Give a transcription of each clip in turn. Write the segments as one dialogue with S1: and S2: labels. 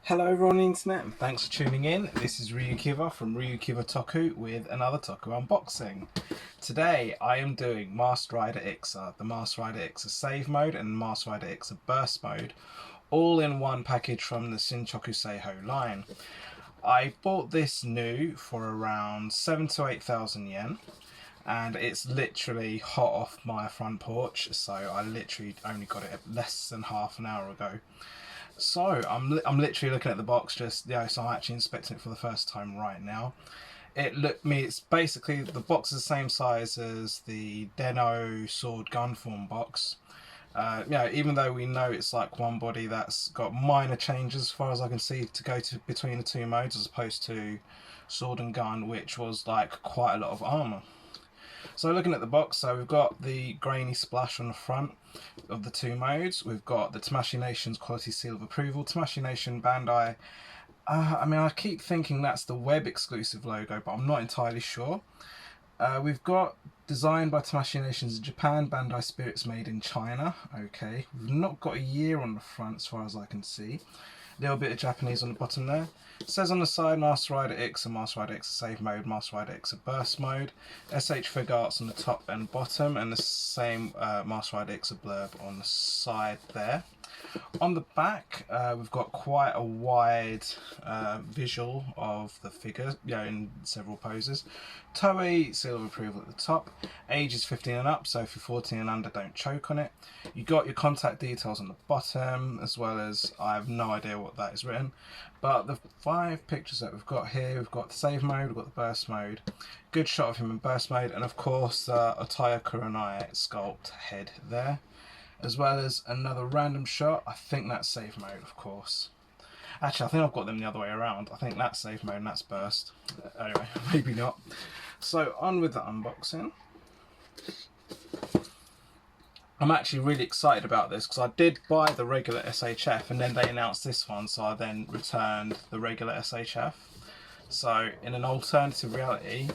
S1: Hello everyone on the internet and thanks for tuning in. This is RyuKiva from RyuKiva Toku with another Toku unboxing. Today I am doing Masked Rider IXA, the Masked Rider IXA save mode and Masked Rider IXA burst mode, all in one package from the Shinkoccou Seihou line. I bought this new for around 7 to 8,000 yen. And it's literally hot off my front porch, so I literally only got it less than half an hour ago. So I'm literally looking at the box so I'm actually inspecting it for the first time right now. It's basically, the box is the same size as the Den-O sword gun form box. Even though we know it's like one body that's got minor changes as far as I can see to go between the two modes, as opposed to sword and gun, which was like quite a lot of armor. So looking at the box, so we've got the grainy splash on the front of the two modes. We've got the Tamashii Nation's quality seal of approval. Tamashii Nation Bandai. I keep thinking that's the web exclusive logo, but I'm not entirely sure. We've got designed by Tamashii Nations in Japan, Bandai Spirits made in China. Okay, we've not got a year on the front as far as I can see. A little bit of Japanese on the bottom there. It says on the side, Masked Rider IXA, Masked Rider IXA save mode, Masked Rider IXA burst mode. S.H.Figuarts on the top and bottom, and the same Masked Rider IXA blurb on the side there. On the back, we've got quite a wide visual of the figure, in several poses. Toei seal of approval at the top. Age is 15 and up, so if you're 14 and under, don't choke on it. You got your contact details on the bottom, as well as, I have no idea what that is written, but the 5 pictures that we've got here, we've got the save mode, we've got the burst mode, good shot of him in burst mode, and of course Otoya Kurenai sculpt head there, as well as another random shot. I think that's save mode, of course. Actually, I think I've got them the other way around. I think that's save mode and that's burst. Anyway, maybe not. So on with the unboxing. I'm actually really excited about this because I did buy the regular SHF and then they announced this one, so I then returned the regular SHF. So in an alternative reality,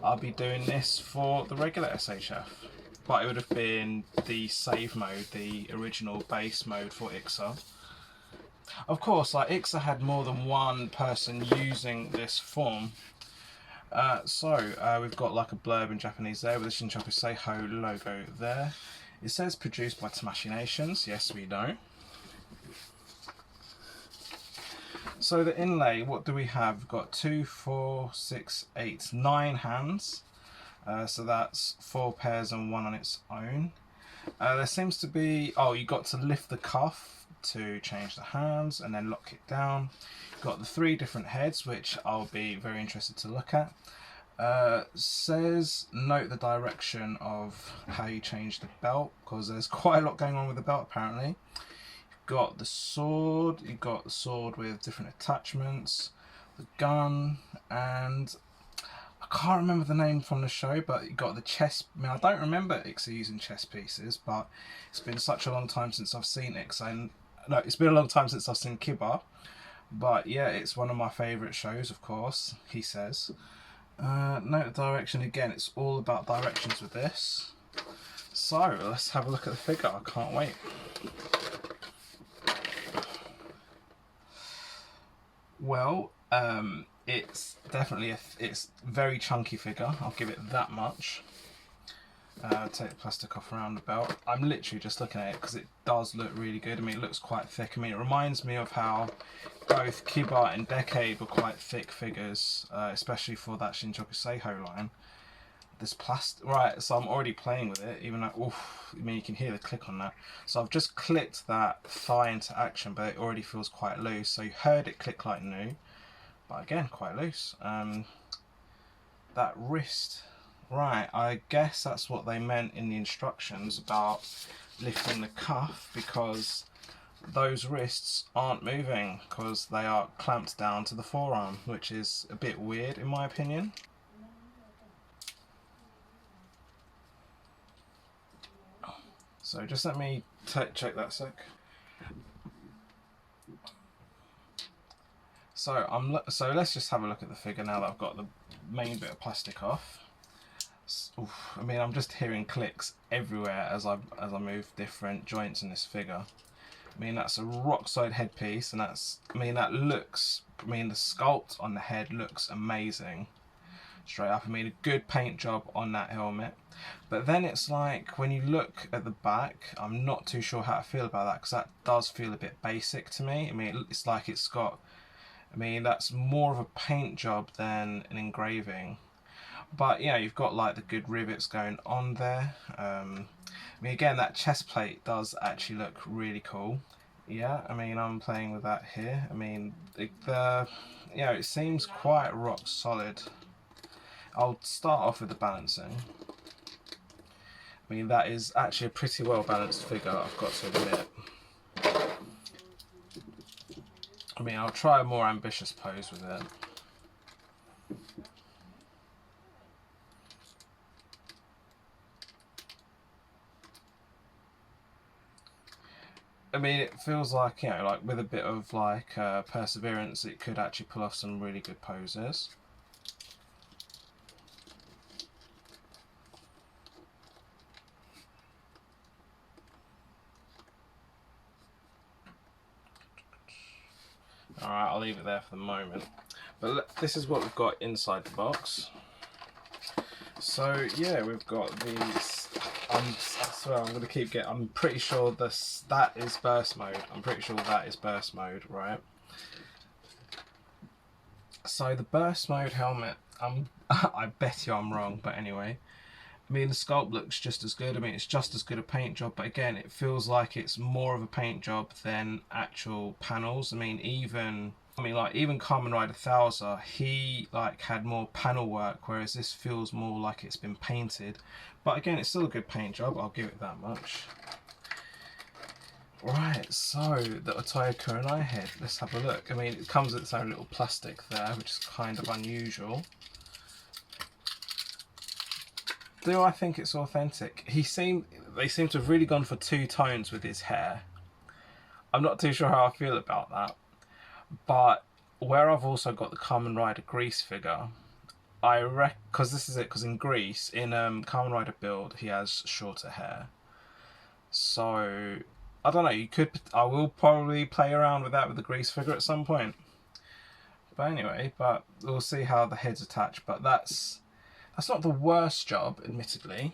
S1: I'll be doing this for the regular SHF. But it would have been the save mode, the original base mode for IXA. Of course, like IXA had more than one person using this form. We've got like a blurb in Japanese there with the Shinkoccou Seihou logo there. It says produced by Tamashii Nations. Yes, we know. So the inlay, what do we have? We've got 2, 4, 6, 8, 9 hands. So that's 4 pairs and 1 on its own. There seems to be, you got to lift the cuff to change the hands and then lock it down. You've got the 3 different heads, which I'll be very interested to look at. Says note the direction of how you change the belt, because there's quite a lot going on with the belt apparently. You've got the sword, with different attachments, the gun, and I can't remember the name from the show, but you got the chess. I don't remember IXA using chess pieces, but it's been such a long time since I've seen IXA. And no, it's been a long time since I've seen Kiva. But yeah, it's one of my favourite shows, of course, he says. Note the direction again, it's all about directions with this. So let's have a look at the figure, I can't wait. Well, it's definitely it's very chunky figure, I'll give it that much. Take the plastic off around the belt. I'm literally just looking at it because it does look really good. It looks quite thick. It reminds me of how both Kiva and Decade were quite thick figures, especially for that Shinkoccou Seihou line. This plastic, right, so I'm already playing with it, even though, you can hear the click on that. So I've just clicked that thigh into action, but it already feels quite loose. So you heard it click like new, but again, quite loose. That wrist, right, I guess that's what they meant in the instructions about lifting the cuff, because those wrists aren't moving because they are clamped down to the forearm, which is a bit weird in my opinion. So just let me check that sec. So let's just have a look at the figure now that I've got the main bit of plastic off. I'm just hearing clicks everywhere as I move different joints in this figure. I mean, that's a rock solid headpiece, and that's, I mean, that looks, I mean, the sculpt on the head looks amazing. Straight up, I mean, a good paint job on that helmet. But then it's like, when you look at the back, I'm not too sure how to feel about that, because that does feel a bit basic to me. I mean, it's like it's got, I mean, that's more of a paint job than an engraving. But, you know, you've got like the good rivets going on there. I mean, again, that chest plate does actually look really cool. Yeah, I mean, I'm playing with that here. I mean, you know, it seems quite rock solid. I'll start off with the balancing. I mean, that is actually a pretty well balanced figure, I've got to admit. I mean, I'll try a more ambitious pose with it. I mean, it feels like, you know, like with a bit of like perseverance, it could actually pull off some really good poses. Alright, I'll leave it there for the moment. But look, this is what we've got inside the box. So yeah, we've got these. I swear I'm going to keep getting. I'm pretty sure that is burst mode. I'm pretty sure that is burst mode, right? So the burst mode helmet. I bet you I'm wrong, but anyway. I mean, the sculpt looks just as good. I mean, it's just as good a paint job, but again, it feels like it's more of a paint job than actual panels. I mean, even Kamen Rider Thouser, he like had more panel work, whereas this feels more like it's been painted. But again, it's still a good paint job, I'll give it that much. Right, so the Otoyo Kurenai head, let's have a look. I mean, it comes with its own little plastic there, which is kind of unusual. Do I think it's authentic? They seem to have really gone for two tones with his hair. I'm not too sure how I feel about that. But where I've also got the Kamen Rider Grease figure, because in Grease, in Kamen Rider Build, he has shorter hair. So I don't know. I will probably play around with that with the Grease figure at some point. But anyway, we'll see how the heads attach. But that's not the worst job, admittedly.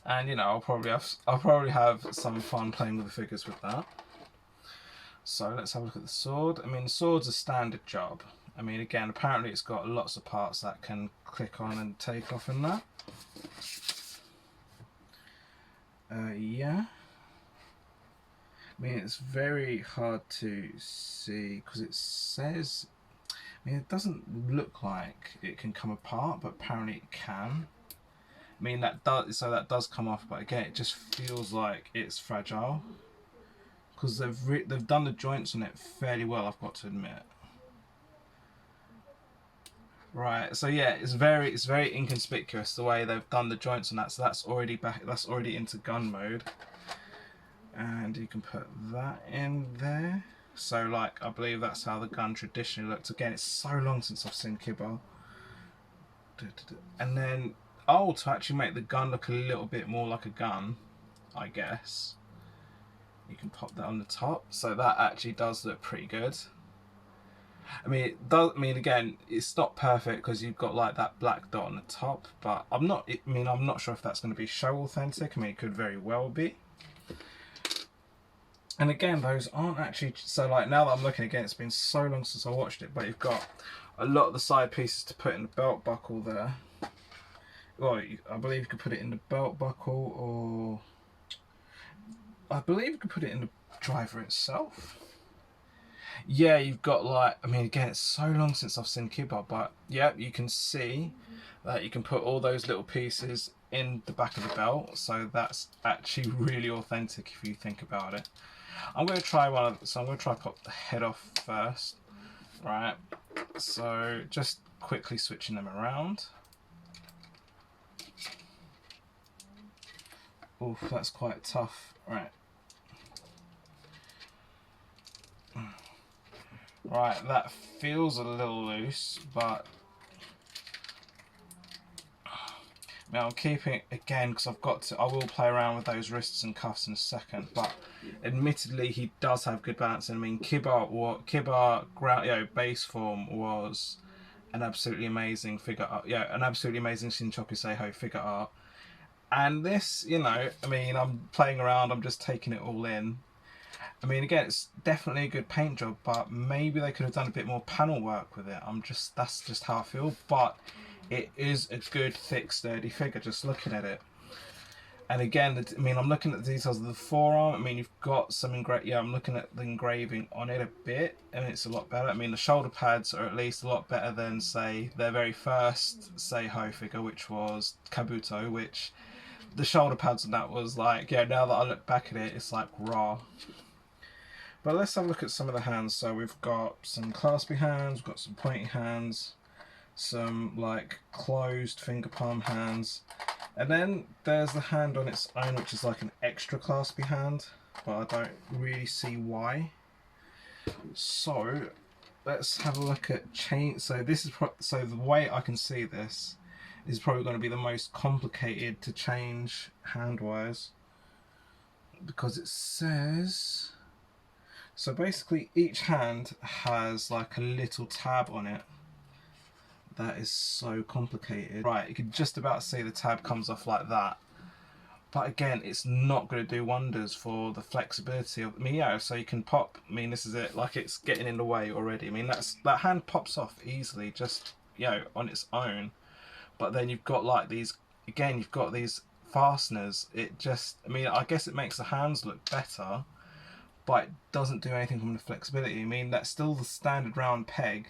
S1: And you know, I'll probably have some fun playing with the figures with that. So let's have a look at the sword. I mean, the sword's a standard job. I mean, again, apparently it's got lots of parts that can click on and take off in that. Yeah. I mean, it's very hard to see because it says, I mean, it doesn't look like it can come apart, but apparently it can. I mean, that does come off, but again, it just feels like it's fragile because they've done the joints on it fairly well, I've got to admit. Right, so yeah, it's very inconspicuous the way they've done the joints on that. So that's already into gun mode, and you can put that in there. So like, I believe that's how the gun traditionally looked. Again, it's so long since I've seen Kiba. And then, to actually make the gun look a little bit more like a gun, I guess, you can pop that on the top. So that actually does look pretty good. I mean, it does. I mean, again, it's not perfect because you've got like that black dot on the top. But I'm not sure if that's going to be show authentic. I mean, it could very well be. And again, those aren't actually, so like now that I'm looking again, it's been so long since I watched it, but you've got a lot of the side pieces to put in the belt buckle there. Well, I believe you could put it in the belt buckle, or I believe you could put it in the driver itself. Yeah, you've got like, I mean, again, it's so long since I've seen Kiba, but yeah, you can see that you can put all those little pieces in the back of the belt, so that's actually really authentic if you think about it. I'm going to try so I'm going to try pop the head off first. Right, so just quickly switching them around. Oof, that's quite tough. Right. Right, that feels a little loose, but I Now I'm keeping it again because I will play around with those wrists and cuffs in a second, but admittedly he does have good balance. And I mean, Kiba ground, base form was an absolutely amazing figure art. Yeah, an absolutely amazing Shinkoccou Seihou figure art. And this, I mean, I'm playing around, I'm just taking it all in. I mean, again, it's definitely a good paint job, but maybe they could have done a bit more panel work with it. That's just how I feel. But it is a good, thick, sturdy figure, just looking at it. And again, I mean, I'm looking at the details of the forearm. I mean, you've got some I'm looking at the engraving on it a bit, and it's a lot better. I mean, the shoulder pads are at least a lot better than, say, their very first Seihou figure, which was Kabuto, which the shoulder pads on that was like, now that I look back at it, it's like raw. But let's have a look at some of the hands. So we've got some claspy hands, we've got some pointy hands, some like closed finger palm hands, and then there's the hand on its own, which is like an extra claspy hand, but I don't really see why. So let's have a look at chain. So this is so the way I can see this is probably going to be the most complicated to change hand wise, because it says, so basically each hand has like a little tab on it. That is so complicated. Right, you can just about see the tab comes off like that. But again, it's not going to do wonders for the flexibility of, I mean, so you can pop, I mean, this is it, like it's getting in the way already. I mean, that hand pops off easily just, on its own. But then you've got like these, again, you've got these fasteners. It just, I mean, I guess it makes the hands look better, but it doesn't do anything from the flexibility. I mean, that's still the standard round peg,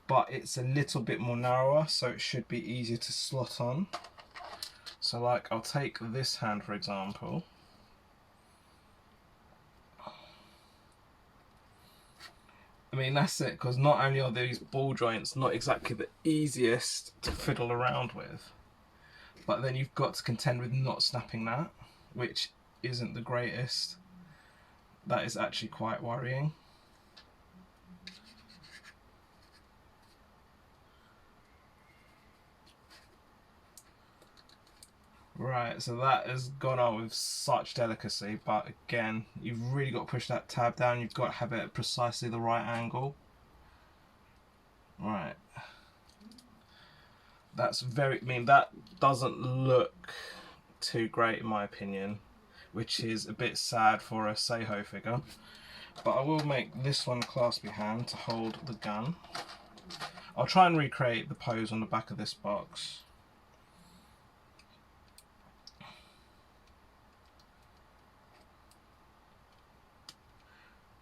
S1: but it's a little bit more narrower, so it should be easier to slot on. So like, I'll take this hand for example. I mean, that's it, because not only are these ball joints not exactly the easiest to fiddle around with, but then you've got to contend with not snapping that, which isn't the greatest. That is actually quite worrying. Right, so that has gone on with such delicacy, but again, you've really got to push that tab down. You've got to have it at precisely the right angle. Right. That's I mean, that doesn't look too great in my opinion, which is a bit sad for a Seihou figure. But I will make this one claspy hand to hold the gun. I'll try and recreate the pose on the back of this box.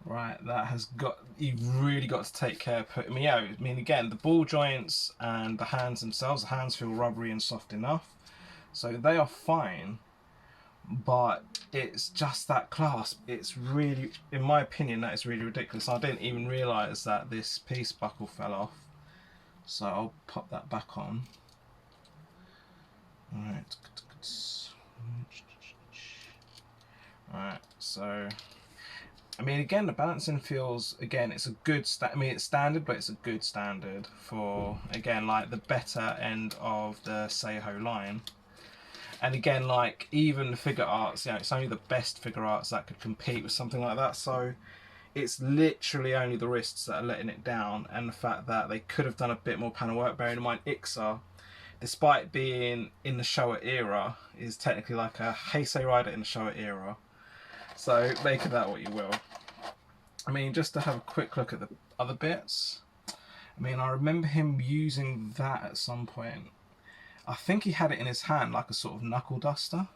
S1: Right, that has got, you've really got to take care. I mean, again, the ball joints and the hands themselves, the hands feel rubbery and soft enough, so they are fine, but it's just that clasp. It's really, in my opinion, that is really ridiculous. I didn't even realise that this piece buckle fell off, so I'll pop that back on. Alright. Alright, so I mean, again, the balancing feels, again, it's a good, I mean, it's standard, but it's a good standard for, again, like the better end of the Seihou line. And again, like, even the figure arts, it's only the best figure arts that could compete with something like that. So it's literally only the wrists that are letting it down, and the fact that they could have done a bit more panel work. Bearing in mind, IXA, despite being in the Showa era, is technically like a Heisei rider in the Showa era. So make of that what you will. I mean, just to have a quick look at the other bits. I mean, I remember him using that at some point. I think he had it in his hand like a sort of knuckle duster.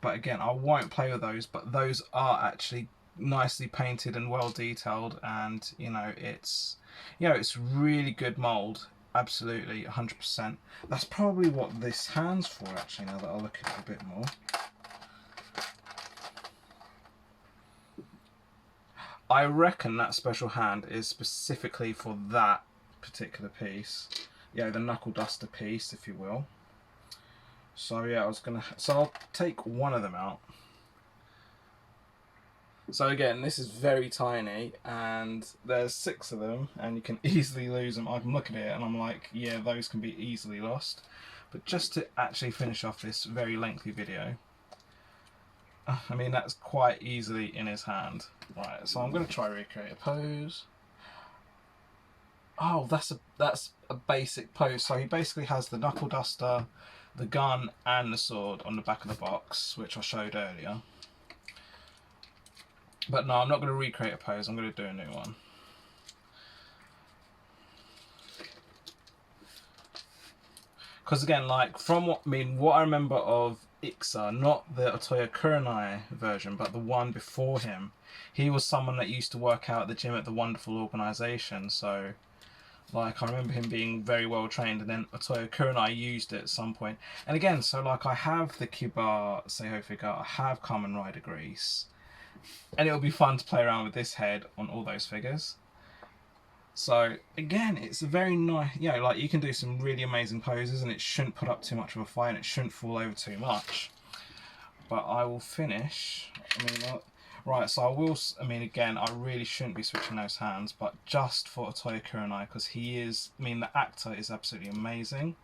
S1: But again, I won't play with those, but those are actually nicely painted and well detailed, and it's it's really good mold. Absolutely, 100%. That's probably what this hand's for, actually, now that I look at it a bit more. I reckon that special hand is specifically for that particular piece. The knuckle duster piece, if you will. So yeah, so I'll take one of them out. So again, this is very tiny, and there's 6 of them, and you can easily lose them. I'm looking at it and I'm like, yeah, those can be easily lost. But just to actually finish off this very lengthy video, I mean, that's quite easily in his hand. Right, so I'm going to try recreate a pose. Oh, that's a basic pose. So he basically has the knuckle duster, the gun and the sword on the back of the box, which I showed earlier. But no, I'm not going to recreate a pose, I'm going to do a new one. Because again, like, from what I remember of IXA, not the Otoya Kurenai version, but the one before him, he was someone that used to work out at the gym at the wonderful organisation. So, like, I remember him being very well trained, and then Otoya Kurenai used it at some point. And again, so like, I have the Ryukiva Seihou figure, I have Kamen Rider Grease, and it'll be fun to play around with this head on all those figures. So again, it's a very nice, you know, like, you can do some really amazing poses, and it shouldn't put up too much of a fight, and it shouldn't fall over too much. But I will finish, right, so I mean, again, I really shouldn't be switching those hands, but just for Otoya Kurenai, because he is, the actor is absolutely amazing,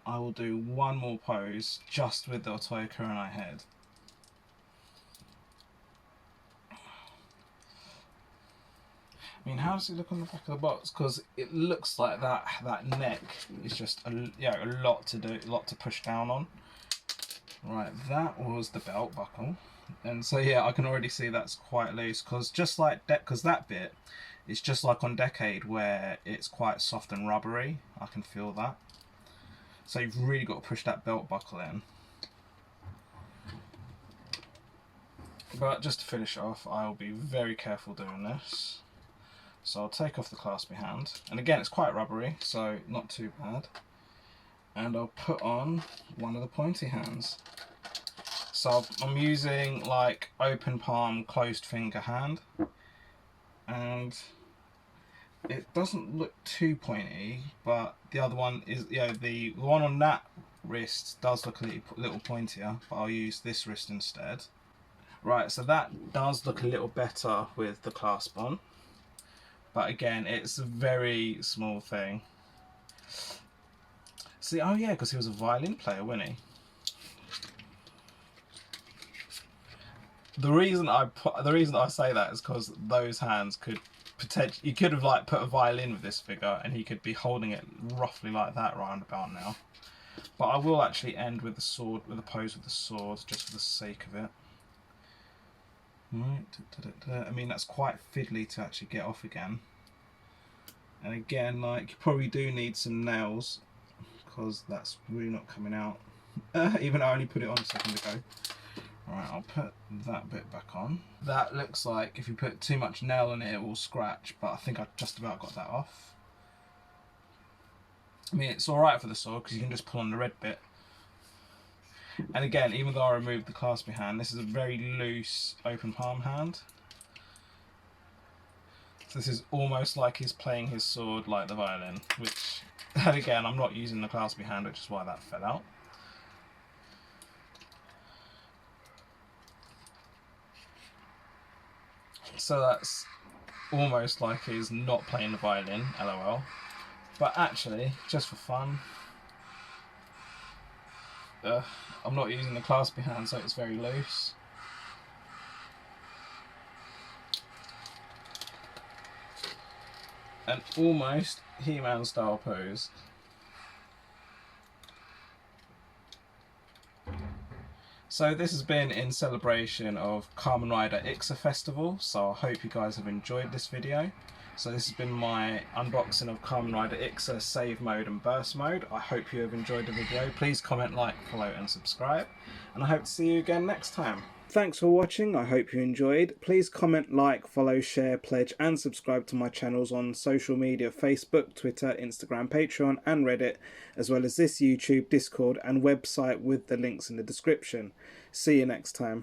S1: I will do one more pose just with the Otoya Kurenai head. I mean, how does it look on the back of the box? Because it looks like that neck is just a lot to do, a lot to push down on. Right, that was the belt buckle, and so yeah, I can already see that's quite loose, because just like because that bit, it's just like on Decade where it's quite soft and rubbery. I can feel that. So you've really got to push that belt buckle in. But just to finish off, I'll be very careful doing this. So I'll take off the claspy hand, and again, it's quite rubbery, so not too bad. And I'll put on one of the pointy hands. So I'm using like open palm, closed finger hand, and it doesn't look too pointy, but the other one is, the one on that wrist does look a little pointier, but I'll use this wrist instead. Right, so that does look a little better with the clasp on. But again, it's a very small thing. See, oh yeah, because he was a violin player, wasn't he? The reason I say that is because those hands could potentially, you could have like put a violin with this figure, and he could be holding it roughly like that round about now. But I will actually end with the sword, with a pose with the sword, just for the sake of it. Right, I mean, that's quite fiddly to actually get off again. And again, like, you probably do need some nails, because that's really not coming out. Even though I only put it on a second ago. Alright, I'll put that bit back on. That looks like if you put too much nail in it, it will scratch, but I think I just about got that off. I mean, it's alright for the sword, because you can just pull on the red bit. And again, even though I removed the claspy hand, this is a very loose open palm hand. So this is almost like he's playing his sword like the violin, which, and again, I'm not using the claspy hand, which is why that fell out. So that's almost like he's not playing the violin, lol. But actually, just for fun, I'm not using the claspy hand, so it's very loose. An almost He-Man style pose. So this has been in celebration of Kamen Rider IXA Festival, so I hope you guys have enjoyed this video. So this has been my unboxing of Kamen Rider IXA Save Mode and Burst Mode. I hope you have enjoyed the video. Please comment, like, follow and subscribe, and I hope to see you again next time. Thanks for watching, I hope you enjoyed. Please comment, like, follow, share, pledge and subscribe to my channels on social media: Facebook, Twitter, Instagram, Patreon and Reddit, as well as this YouTube, Discord and website with the links in the description. See you next time.